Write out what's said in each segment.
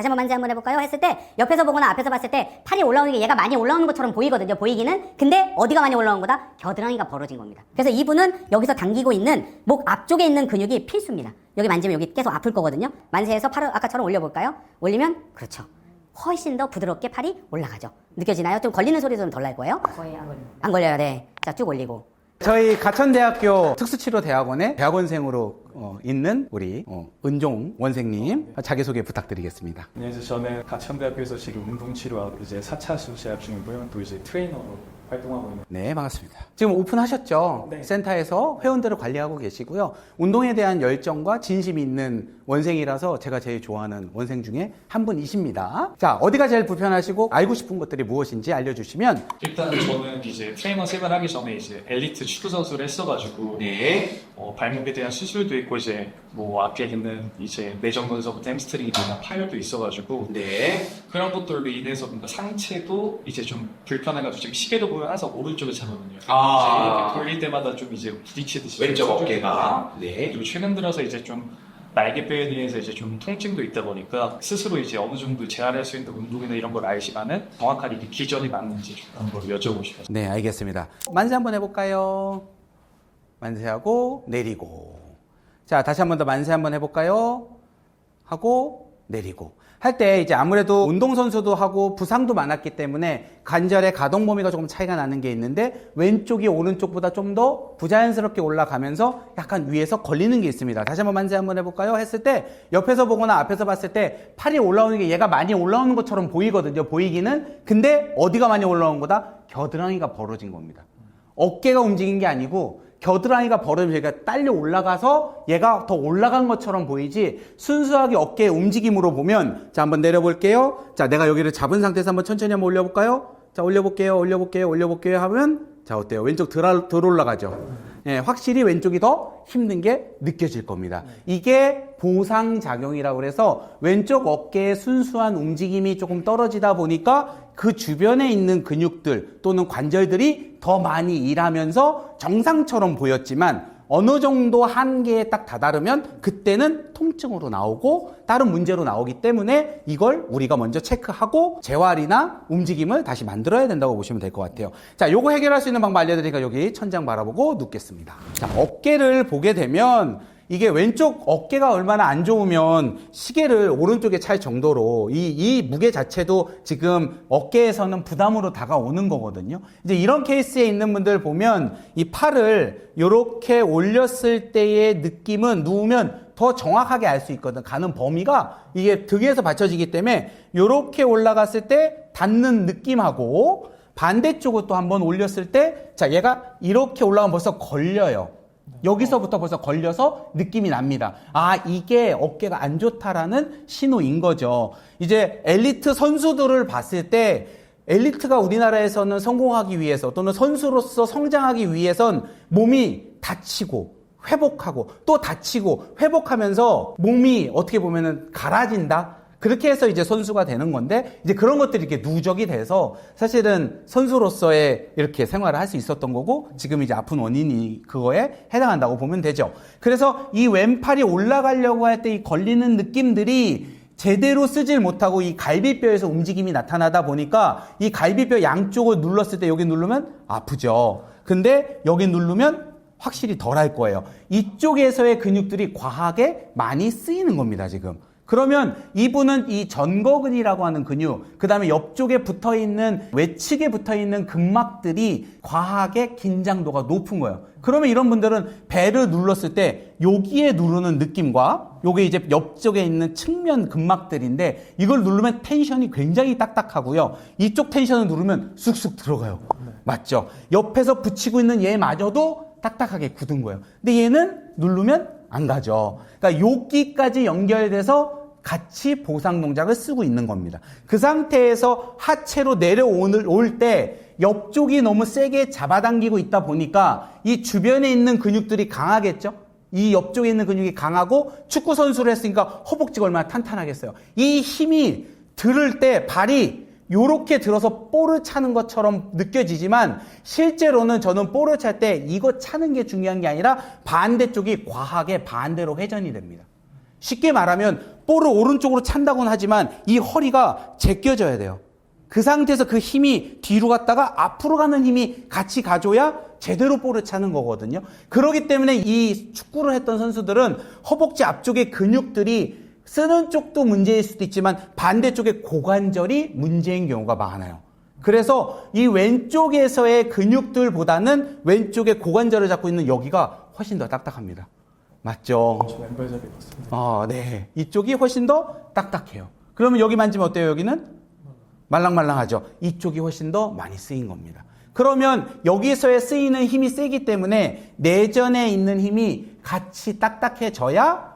다시 한번 만지 한번 해볼까요? 했을 때 옆에서 보거나 앞에서 봤을 때 팔이 올라오는 게 얘가 많이 올라오는 것처럼 보이거든요. 보이기는. 근데 어디가 많이 올라온 거다? 겨드랑이가 벌어진 겁니다. 그래서 이분은 여기서 당기고 있는 목 앞쪽에 있는 근육이 필수입니다. 여기 만지면 여기 계속 아플 거거든요. 만세해서 팔을 아까처럼 올려볼까요? 올리면 그렇죠. 훨씬 더 부드럽게 팔이 올라가죠. 느껴지나요? 좀 걸리는 소리도 좀 덜 날 거예요? 거의 안 걸려요. 안 걸려요. 네. 자, 쭉 올리고. 저희 가천대학교 특수치료대학원에 대학원생으로 있는 우리 은종 원생님 자기소개 부탁드리겠습니다. 안녕하세요. 저는 가천대학교에서 지금 운동치료하고 이제 4차 수 재학 중이고요. 또 이제 트레이너로 활동하고 있는. 네, 반갑습니다. 지금 오픈하셨죠? 네. 센터에서 회원들을 관리하고 계시고요. 운동에 대한 열정과 진심이 있는 원생이라서 제가 제일 좋아하는 원생 중에 한 분이십니다. 자, 어디가 제일 불편하시고 알고 싶은 것들이 무엇인지 알려주시면. 일단 저는 이제 트레이너 생활하기 전에 이제 엘리트 축구 선수를 했어가지고 네. 발목에 대한 수술도 있고 이제 뭐 앞에 있는 이제 내전근서부터 햄스트링이나 파열도 있어가지고 네. 그런 것들로 인해서 뭔가 상체도 이제 좀 불편해가지고 지금 시계도 보면 항상 오른쪽에 차거든요. 아. 이렇게 돌릴 때마다 좀 이제 부딪히듯이 왼쪽 좀 어깨가. 네. 네. 그리고 최근 들어서 이제 좀 날개뼈에 대해서 이제 좀 통증도 있다 보니까 스스로 이제 어느 정도 재활할 수 있는 운동이나 이런 걸 알지만은 정확하게 이게 기전이 맞는지 좀 한번 여쭤보고 싶어요. 네, 알겠습니다. 만세 한번 해볼까요? 만세하고 내리고. 자, 다시 한번 더 만세 한번 해볼까요? 하고 내리고. 할 때 이제 아무래도 운동선수도 하고 부상도 많았기 때문에 관절의 가동 범위가 조금 차이가 나는 게 있는데 왼쪽이 오른쪽보다 좀 더 부자연스럽게 올라가면서 약간 위에서 걸리는 게 있습니다. 다시 한번 만세 한번 해볼까요? 했을 때 옆에서 보거나 앞에서 봤을 때 팔이 올라오는 게 얘가 많이 올라오는 것처럼 보이거든요. 보이기는. 근데 어디가 많이 올라온 거다? 겨드랑이가 벌어진 겁니다. 어깨가 움직인 게 아니고 겨드랑이가 벌어지면 얘가 딸려 올라가서 얘가 더 올라간 것처럼 보이지 순수하게 어깨의 움직임으로 보면 자 한번 내려볼게요. 자 내가 여기를 잡은 상태에서 한번 천천히 한번 올려볼까요? 자 올려볼게요 하면 자 어때요? 왼쪽 덜 올라가죠? 예, 확실히 왼쪽이 더 힘든 게 느껴질 겁니다. 이게 보상작용이라고 그래서 왼쪽 어깨의 순수한 움직임이 조금 떨어지다 보니까 그 주변에 있는 근육들 또는 관절들이 더 많이 일하면서 정상처럼 보였지만 어느 정도 한계에 딱 다다르면 그때는 통증으로 나오고 다른 문제로 나오기 때문에 이걸 우리가 먼저 체크하고 재활이나 움직임을 다시 만들어야 된다고 보시면 될 것 같아요. 자, 요거 해결할 수 있는 방법 알려드리니까 여기 천장 바라보고 눕겠습니다. 자, 어깨를 보게 되면 이게 왼쪽 어깨가 얼마나 안 좋으면 시계를 오른쪽에 찰 정도로 이 무게 자체도 지금 어깨에서는 부담으로 다가오는 거거든요. 이제 이런 케이스에 있는 분들 보면 이 팔을 이렇게 올렸을 때의 느낌은 누우면 더 정확하게 알 수 있거든. 가는 범위가 이게 등에서 받쳐지기 때문에 이렇게 올라갔을 때 닿는 느낌하고 반대쪽을 또 한번 올렸을 때 자 얘가 이렇게 올라가면 벌써 걸려요. 여기서부터 벌써 걸려서 느낌이 납니다. 아, 이게 어깨가 안 좋다라는 신호인 거죠. 이제 엘리트 선수들을 봤을 때 엘리트가 우리나라에서는 성공하기 위해서 또는 선수로서 성장하기 위해선 몸이 다치고 회복하고 또 다치고 회복하면서 몸이 어떻게 보면은 갈아진다? 그렇게 해서 이제 선수가 되는 건데 이제 그런 것들이 이렇게 누적이 돼서 사실은 선수로서의 이렇게 생활을 할 수 있었던 거고 지금 이제 아픈 원인이 그거에 해당한다고 보면 되죠. 그래서 이 왼팔이 올라가려고 할 때 이 걸리는 느낌들이 제대로 쓰질 못하고 이 갈비뼈에서 움직임이 나타나다 보니까 이 갈비뼈 양쪽을 눌렀을 때 여기 누르면 아프죠. 근데 여기 누르면 확실히 덜 할 거예요. 이쪽에서의 근육들이 과하게 많이 쓰이는 겁니다, 지금. 그러면 이분은 이 전거근이라고 하는 근육, 그 다음에 옆쪽에 붙어있는, 외측에 붙어있는 근막들이 과하게 긴장도가 높은 거예요. 그러면 이런 분들은 배를 눌렀을 때 여기에 누르는 느낌과 요게 이제 옆쪽에 있는 측면 근막들인데 이걸 누르면 텐션이 굉장히 딱딱하고요. 이쪽 텐션을 누르면 쑥쑥 들어가요. 맞죠? 옆에서 붙이고 있는 얘마저도 딱딱하게 굳은 거예요. 근데 얘는 누르면 안 가죠. 그러니까 여기까지 연결돼서 같이 보상 동작을 쓰고 있는 겁니다. 그 상태에서 하체로 내려올 때 옆쪽이 너무 세게 잡아당기고 있다 보니까 이 주변에 있는 근육들이 강하겠죠? 이 옆쪽에 있는 근육이 강하고 축구 선수를 했으니까 허벅지가 얼마나 탄탄하겠어요. 이 힘이 들을 때 발이 요렇게 들어서 볼을 차는 것처럼 느껴지지만 실제로는 저는 볼을 찰 때 이거 차는 게 중요한 게 아니라 반대쪽이 과하게 반대로 회전이 됩니다. 쉽게 말하면 볼을 오른쪽으로 찬다고는 하지만 이 허리가 제껴져야 돼요. 그 상태에서 그 힘이 뒤로 갔다가 앞으로 가는 힘이 같이 가줘야 제대로 볼을 차는 거거든요. 그렇기 때문에 이 축구를 했던 선수들은 허벅지 앞쪽의 근육들이 쓰는 쪽도 문제일 수도 있지만 반대쪽의 고관절이 문제인 경우가 많아요. 그래서 이 왼쪽에서의 근육들보다는 왼쪽의 고관절을 잡고 있는 여기가 훨씬 더 딱딱합니다. 맞죠? 저 왼발 잡이 맞습니다. 네. 이쪽이 훨씬 더 딱딱해요. 그러면 여기 만지면 어때요, 여기는? 말랑말랑하죠? 이쪽이 훨씬 더 많이 쓰인 겁니다. 그러면 여기서의 쓰이는 힘이 세기 때문에 내전에 있는 힘이 같이 딱딱해져야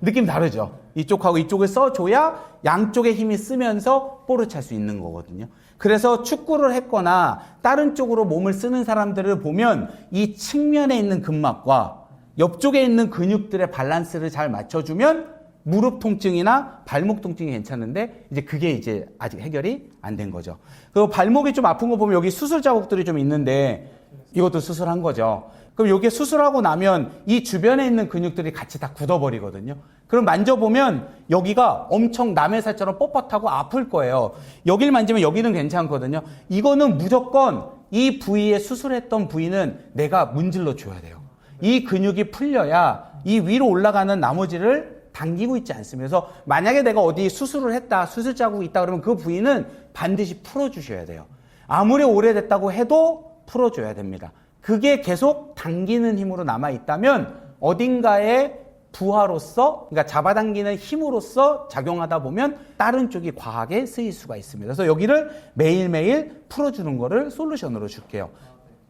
느낌 다르죠? 이쪽하고 이쪽을 써줘야 양쪽의 힘이 쓰면서 볼을 찰 수 있는 거거든요. 그래서 축구를 했거나 다른 쪽으로 몸을 쓰는 사람들을 보면 이 측면에 있는 근막과 옆쪽에 있는 근육들의 밸런스를 잘 맞춰주면 무릎 통증이나 발목 통증이 괜찮은데 이제 그게 이제 아직 해결이 안 된 거죠. 그리고 발목이 좀 아픈 거 보면 여기 수술 자국들이 좀 있는데 이것도 수술한 거죠. 그럼 여기 수술하고 나면 이 주변에 있는 근육들이 같이 다 굳어버리거든요. 그럼 만져보면 여기가 엄청 남의 살처럼 뻣뻣하고 아플 거예요. 여기를 만지면 여기는 괜찮거든요. 이거는 무조건 이 부위에 수술했던 부위는 내가 문질러 줘야 돼요. 이 근육이 풀려야 이 위로 올라가는 나머지를 당기고 있지 않습니다. 그래서 만약에 내가 어디 수술을 했다, 수술 자국이 있다 그러면 그 부위는 반드시 풀어주셔야 돼요. 아무리 오래됐다고 해도 풀어줘야 됩니다. 그게 계속 당기는 힘으로 남아있다면 어딘가에 부하로서, 그러니까 잡아당기는 힘으로써 작용하다 보면 다른 쪽이 과하게 쓰일 수가 있습니다. 그래서 여기를 매일매일 풀어주는 거를 솔루션으로 줄게요.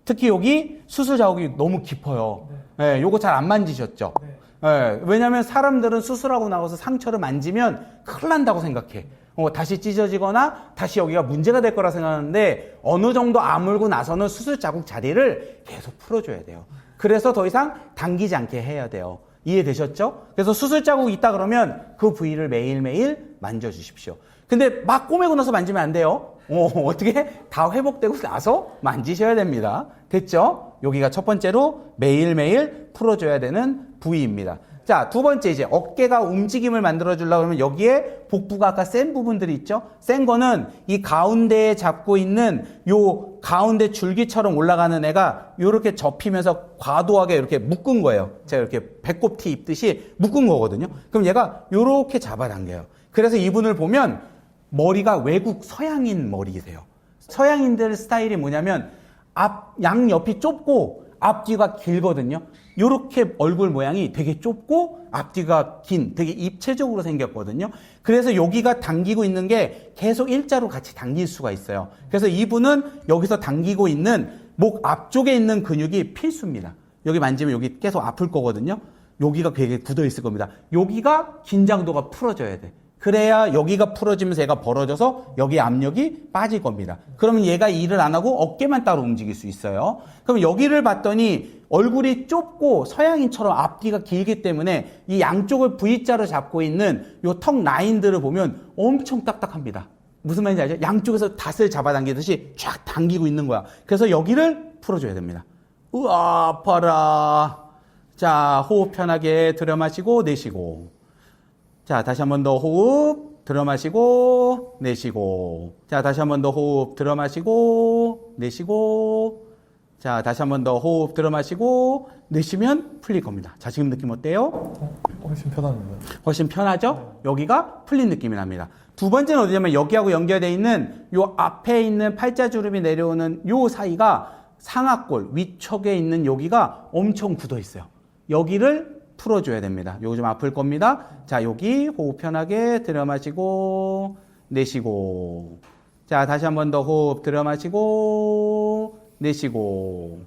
특히 여기 수술 자국이 너무 깊어요. 네, 요거 잘 안 만지셨죠? 네, 왜냐면 사람들은 수술하고 나와서 상처를 만지면 큰일 난다고 생각해. 다시 찢어지거나 다시 여기가 문제가 될 거라 생각하는데 어느 정도 아물고 나서는 수술 자국 자리를 계속 풀어줘야 돼요. 그래서 더 이상 당기지 않게 해야 돼요. 이해되셨죠? 그래서 수술 자국이 있다 그러면 그 부위를 매일매일 만져주십시오. 근데 막 꼬매고 나서 만지면 안 돼요. 어떻게? 다 회복되고 나서 만지셔야 됩니다. 됐죠? 여기가 첫 번째로 매일매일 풀어줘야 되는 부위입니다. 자, 두 번째 이제 어깨가 움직임을 만들어 주려고 하면 여기에 복부가 아까 센 부분들이 있죠? 센 거는 이 가운데에 잡고 있는 요 가운데 줄기처럼 올라가는 애가 요렇게 접히면서 과도하게 이렇게 묶은 거예요. 제가 이렇게 배꼽티 입듯이 묶은 거거든요. 그럼 얘가 요렇게 잡아당겨요. 그래서 이분을 보면 머리가 외국 서양인 머리이세요. 서양인들 스타일이 뭐냐면 양옆이 좁고 앞뒤가 길거든요. 요렇게 얼굴 모양이 되게 좁고 앞뒤가 긴, 되게 입체적으로 생겼거든요. 그래서 여기가 당기고 있는 게 계속 일자로 같이 당길 수가 있어요. 그래서 이분은 여기서 당기고 있는 목 앞쪽에 있는 근육이 필수입니다. 여기 만지면 여기 계속 아플 거거든요. 여기가 되게 굳어 있을 겁니다. 여기가 긴장도가 풀어져야 돼. 그래야 여기가 풀어지면서 얘가 벌어져서 여기 압력이 빠질 겁니다. 그러면 얘가 일을 안 하고 어깨만 따로 움직일 수 있어요. 그럼 여기를 봤더니 얼굴이 좁고 서양인처럼 앞뒤가 길기 때문에 이 양쪽을 V자로 잡고 있는 요 턱 라인들을 보면 엄청 딱딱합니다. 무슨 말인지 알죠? 양쪽에서 닷을 잡아당기듯이 쫙 당기고 있는 거야. 그래서 여기를 풀어줘야 됩니다. 으아, 아파라. 자, 호흡 편하게 들여 마시고 내쉬고. 자, 다시 한 번 더 호흡 들어 마시고 내쉬고. 자, 다시 한 번 더 호흡 들어 마시고 내쉬고. 자, 다시 한 번 더 호흡 들어 마시고 내쉬면 풀릴 겁니다. 자, 지금 느낌 어때요? 훨씬 편합니다. 훨씬 편하죠? 여기가 풀린 느낌이 납니다. 두 번째는 어디냐면 여기하고 연결되어 있는 요 앞에 있는 팔자주름이 내려오는 요 사이가 상악골 위쪽에 있는 여기가 엄청 굳어 있어요. 여기를 풀어줘야 됩니다. 요거 좀 아플 겁니다. 자, 여기 호흡 편하게 들여 마시고 내쉬고. 자, 다시 한 번 더 호흡 들여 마시고 내쉬고.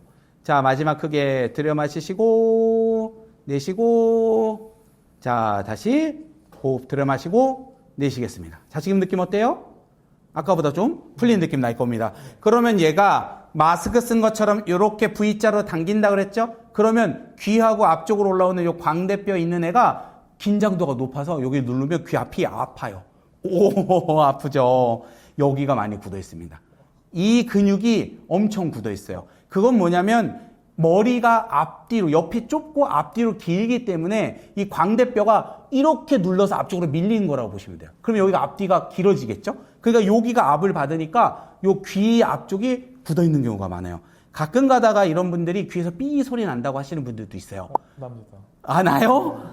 자, 마지막 크게 들여 마시시고 내쉬고. 자, 다시 호흡 들여 마시고 내쉬겠습니다. 자, 지금 느낌 어때요? 아까보다 좀 풀린 느낌 날 겁니다. 그러면 얘가 마스크 쓴 것처럼 이렇게 V자로 당긴다 그랬죠? 그러면 귀하고 앞쪽으로 올라오는 요 광대뼈 있는 애가 긴장도가 높아서 여기 누르면 귀 앞이 아파요. 오, 아프죠? 여기가 많이 굳어 있습니다. 이 근육이 엄청 굳어 있어요. 그건 뭐냐면 머리가 앞뒤로, 옆이 좁고 앞뒤로 길기 때문에 이 광대뼈가 이렇게 눌러서 앞쪽으로 밀리는 거라고 보시면 돼요. 그러면 여기가 앞뒤가 길어지겠죠? 그러니까 여기가 압을 받으니까 요 귀 앞쪽이 굳어 있는 경우가 많아요. 가끔 가다가 이런 분들이 귀에서 삐 소리 난다고 하시는 분들도 있어요. 납니다. 아, 나요?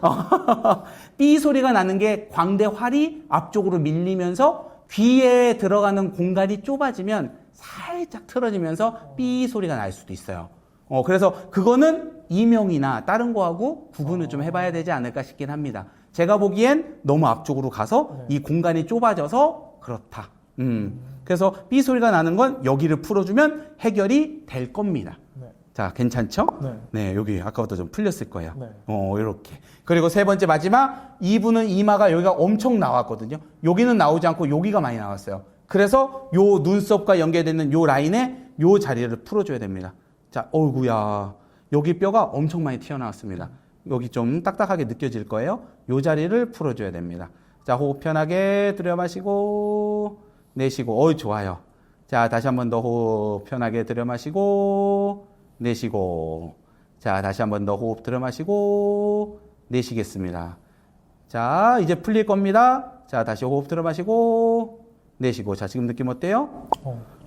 삐 소리가 나는 게 광대활이 앞쪽으로 밀리면서 귀에 들어가는 공간이 좁아지면 살짝 틀어지면서 삐 소리가 날 수도 있어요. 그래서 그거는 이명이나 다른 거하고 구분을 좀 해봐야 되지 않을까 싶긴 합니다. 제가 보기엔 너무 앞쪽으로 가서 이 공간이 좁아져서 그렇다. 그래서 삐 소리가 나는 건 여기를 풀어주면 해결이 될 겁니다. 네. 자, 괜찮죠? 네. 네, 여기 아까부터 좀 풀렸을 거예요. 네. 이렇게. 그리고 세 번째 마지막, 이분은 이마가 여기가 엄청 나왔거든요. 여기는 나오지 않고 여기가 많이 나왔어요. 그래서 요 눈썹과 연계되는 요 라인에 요 자리를 풀어줘야 됩니다. 자, 어이구야. 여기 뼈가 엄청 많이 튀어나왔습니다. 여기 좀 딱딱하게 느껴질 거예요. 요 자리를 풀어줘야 됩니다. 자, 호흡 편하게 들여 마시고, 내쉬고. 좋아요. 자, 다시 한 번 더 호흡 편하게 들여 마시고, 내쉬고. 자, 다시 한 번 더 호흡 들여 마시고, 내쉬겠습니다. 자, 이제 풀릴 겁니다. 자, 다시 호흡 들여 마시고, 내쉬고. 자, 지금 느낌 어때요?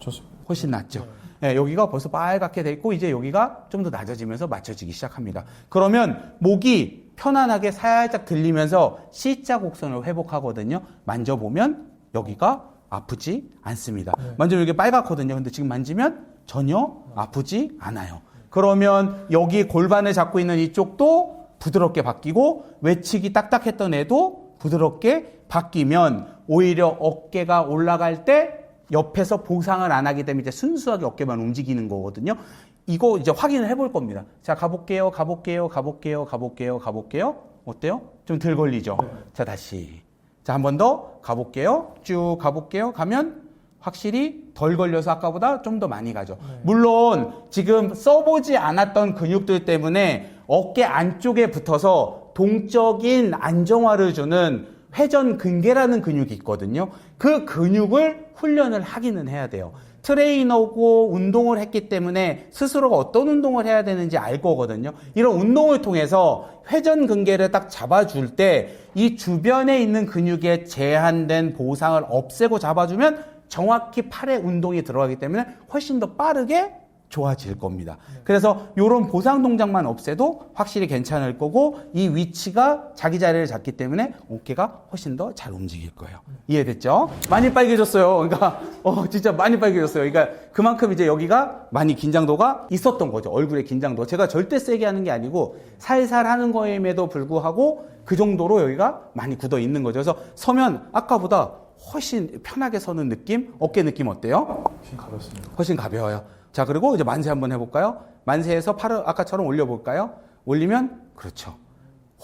좋습니다. 훨씬 낫죠. 네, 여기가 벌써 빨갛게 돼 있고 이제 여기가 좀 더 낮아지면서 맞춰지기 시작합니다. 그러면 목이 편안하게 살짝 들리면서 C자 곡선을 회복하거든요. 만져보면 여기가 아프지 않습니다. 만지면 이게 빨갛거든요. 근데 지금 만지면 전혀 아프지 않아요. 그러면 여기 골반을 잡고 있는 이쪽도 부드럽게 바뀌고 외측이 딱딱했던 애도 부드럽게 바뀌면 오히려 어깨가 올라갈 때 옆에서 보상을 안 하기 때문에 이제 순수하게 어깨만 움직이는 거거든요. 이거 이제 확인을 해볼 겁니다. 자, 가볼게요. 어때요? 좀 덜 걸리죠? 자, 다시. 자, 한 번 더 가볼게요. 쭉 가볼게요. 가면 확실히 덜 걸려서 아까보다 좀 더 많이 가죠. 물론 지금 써보지 않았던 근육들 때문에 어깨 안쪽에 붙어서 동적인 안정화를 주는 회전 근개라는 근육이 있거든요. 그 근육을 훈련을 하기는 해야 돼요. 트레이너고 운동을 했기 때문에 스스로가 어떤 운동을 해야 되는지 알 거거든요. 이런 운동을 통해서 회전 근개를 딱 잡아줄 때 이 주변에 있는 근육의 제한된 보상을 없애고 잡아주면 정확히 팔에 운동이 들어가기 때문에 훨씬 더 빠르게 좋아질 겁니다. 그래서 이런 보상 동작만 없애도 확실히 괜찮을 거고 이 위치가 자기 자리를 잡기 때문에 어깨가 훨씬 더 잘 움직일 거예요. 이해됐죠? 많이 빨개졌어요. 그러니까 진짜 많이 빨개졌어요. 그러니까 그만큼 이제 여기가 많이 긴장도가 있었던 거죠. 얼굴에 긴장도. 제가 절대 세게 하는 게 아니고 살살 하는 거임에도 불구하고 그 정도로 여기가 많이 굳어 있는 거죠. 그래서 서면 아까보다 훨씬 편하게 서는 느낌? 어깨 느낌 어때요? 훨씬 가볍습니다. 훨씬 가벼워요. 자, 그리고 이제 만세 한번 해볼까요? 만세해서 팔을 아까처럼 올려볼까요? 올리면, 그렇죠.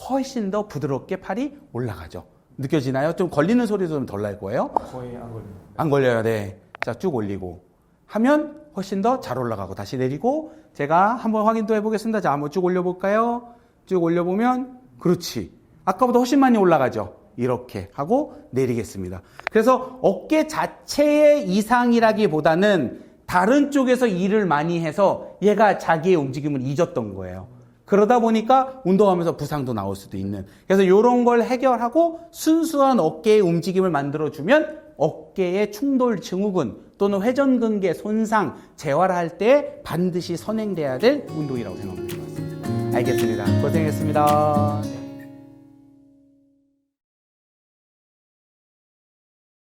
훨씬 더 부드럽게 팔이 올라가죠. 느껴지나요? 좀 걸리는 소리도 좀 덜 날 거예요? 거의 안 걸립니다. 안 걸려요, 네. 자, 쭉 올리고. 하면 훨씬 더 잘 올라가고, 다시 내리고, 제가 한번 확인 또 해보겠습니다. 자, 한번 쭉 올려볼까요? 쭉 올려보면, 그렇지. 아까보다 훨씬 많이 올라가죠. 이렇게 하고 내리겠습니다. 그래서 어깨 자체의 이상이라기보다는 다른 쪽에서 일을 많이 해서 얘가 자기의 움직임을 잊었던 거예요. 그러다 보니까 운동하면서 부상도 나올 수도 있는. 그래서 이런 걸 해결하고 순수한 어깨의 움직임을 만들어주면 어깨의 충돌 증후군 또는 회전근개 손상 재활을 할 때 반드시 선행돼야 될 운동이라고 생각하면 될 것 같습니다. 알겠습니다. 고생했습니다.